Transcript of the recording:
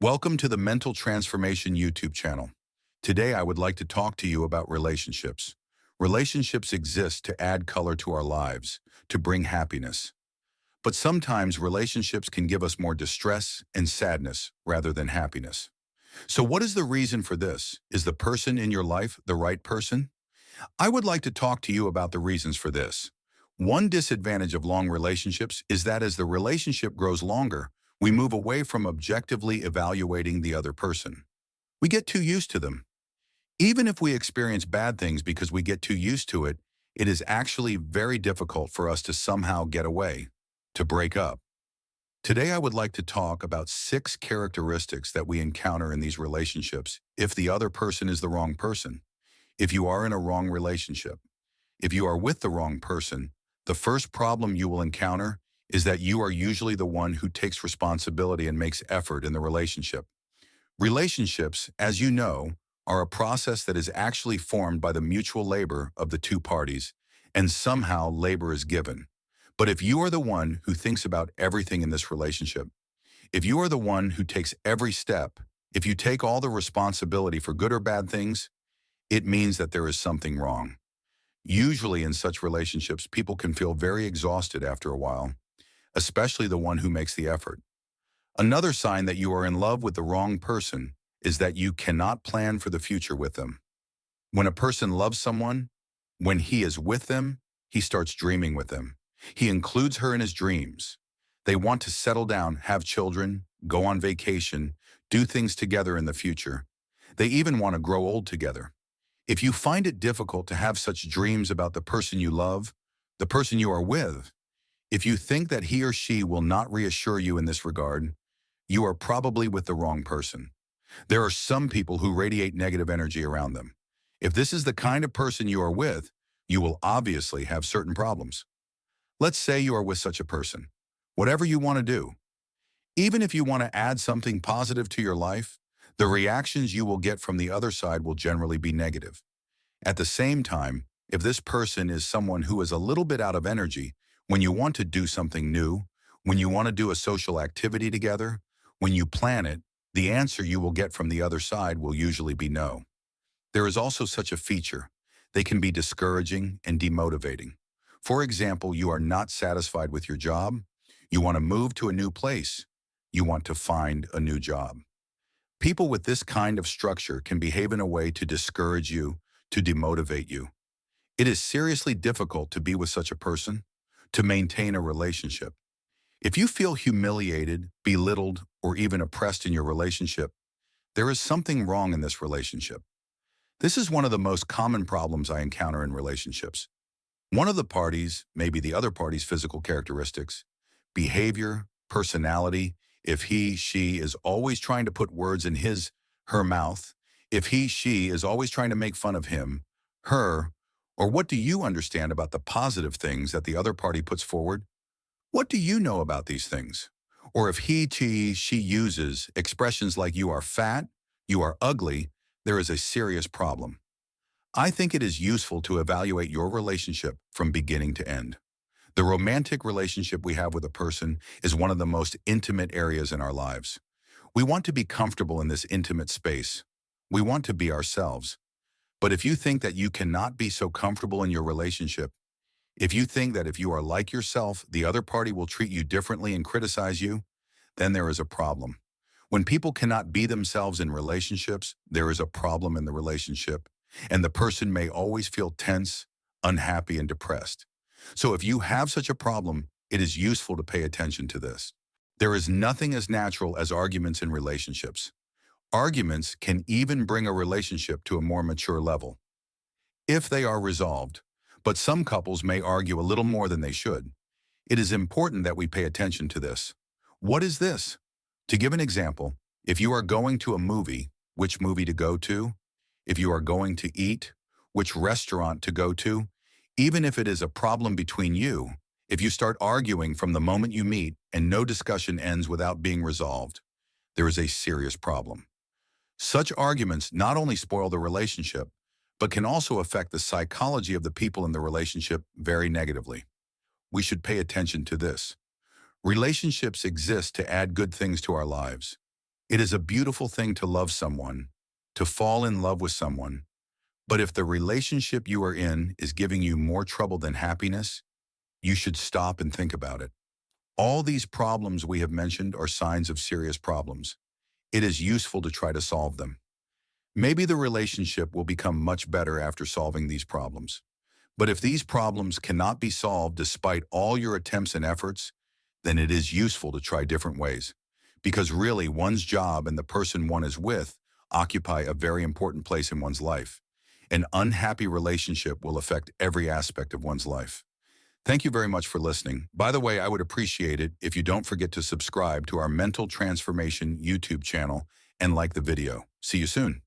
Welcome to the Mental Transformation YouTube channel. Today I would like to talk to you about relationships. Relationships exist to add color to our lives, to bring happiness. But sometimes relationships can give us more distress and sadness rather than happiness. So what is the reason for this? Is the person in your life the right person? I would like to talk to you about the reasons for this. One disadvantage of long relationships is that as the relationship grows longer, we move away from objectively evaluating the other person. We get too used to them. Even if we experience bad things because we get too used to it, it is actually very difficult for us to somehow get away, to break up. Today I would like to talk about 6 characteristics that we encounter in these relationships if the other person is the wrong person. If you are in a wrong relationship, if you are with the wrong person, the first problem you will encounter is that you are usually the one who takes responsibility and makes effort in the relationship. Relationships, as you know, are a process that is actually formed by the mutual labor of the two parties, and somehow labor is given. But if you are the one who thinks about everything in this relationship, if you are the one who takes every step, if you take all the responsibility for good or bad things, it means that there is something wrong. Usually in such relationships, people can feel very exhausted after a while, especially the one who makes the effort. Another sign that you are in love with the wrong person is that you cannot plan for the future with them. When a person loves someone, when he is with them, he starts dreaming with them. He includes her in his dreams. They want to settle down, have children, go on vacation, do things together in the future. They even want to grow old together. If you find it difficult to have such dreams about the person you love, the person you are with, if you think that he or she will not reassure you in this regard, you are probably with the wrong person. There are some people who radiate negative energy around them. If this is the kind of person you are with, you will obviously have certain problems. Let's say you are with such a person. Whatever you want to do, even if you want to add something positive to your life, the reactions you will get from the other side will generally be negative. At the same time, if this person is someone who is a little bit out of energy, when you want to do something new, when you want to do a social activity together, when you plan it, the answer you will get from the other side will usually be no. There is also such a feature. They can be discouraging and demotivating. For example, you are not satisfied with your job. You want to move to a new place. You want to find a new job. People with this kind of structure can behave in a way to discourage you, to demotivate you. It is seriously difficult to be with such a person, to maintain a relationship. If you feel humiliated, belittled, or even oppressed in your relationship, there is something wrong in this relationship. This is one of the most common problems I encounter in relationships. One of the parties, maybe the other party's physical characteristics, behavior, personality, if he, she is always trying to put words in his, her mouth, if he, she is always trying to make fun of him, her, or what do you understand about the positive things that the other party puts forward? What do you know about these things? Or if he, she uses expressions like you are fat, you are ugly, there is a serious problem. I think it is useful to evaluate your relationship from beginning to end. The romantic relationship we have with a person is one of the most intimate areas in our lives. We want to be comfortable in this intimate space. We want to be ourselves. But if you think that you cannot be so comfortable in your relationship, if you think that if you are like yourself, the other party will treat you differently and criticize you, then there is a problem. When people cannot be themselves in relationships, there is a problem in the relationship, and the person may always feel tense, unhappy, and depressed. So if you have such a problem, it is useful to pay attention to this. There is nothing as natural as arguments in relationships. Arguments can even bring a relationship to a more mature level, if they are resolved. But some couples may argue a little more than they should. It is important that we pay attention to this. What is this? To give an example, if you are going to a movie, which movie to go to? If you are going to eat, which restaurant to go to? Even if it is a problem between you, if you start arguing from the moment you meet and no discussion ends without being resolved, there is a serious problem. Such arguments not only spoil the relationship, but can also affect the psychology of the people in the relationship very negatively. We should pay attention to this. Relationships exist to add good things to our lives. It is a beautiful thing to love someone, to fall in love with someone, but if the relationship you are in is giving you more trouble than happiness, you should stop and think about it. All these problems we have mentioned are signs of serious problems. It is useful to try to solve them. Maybe the relationship will become much better after solving these problems. But if these problems cannot be solved despite all your attempts and efforts, then it is useful to try different ways. Because really, one's job and the person one is with occupy a very important place in one's life. An unhappy relationship will affect every aspect of one's life. Thank you very much for listening. By the way, I would appreciate it if you don't forget to subscribe to our Mental Transformation YouTube channel and like the video. See you soon.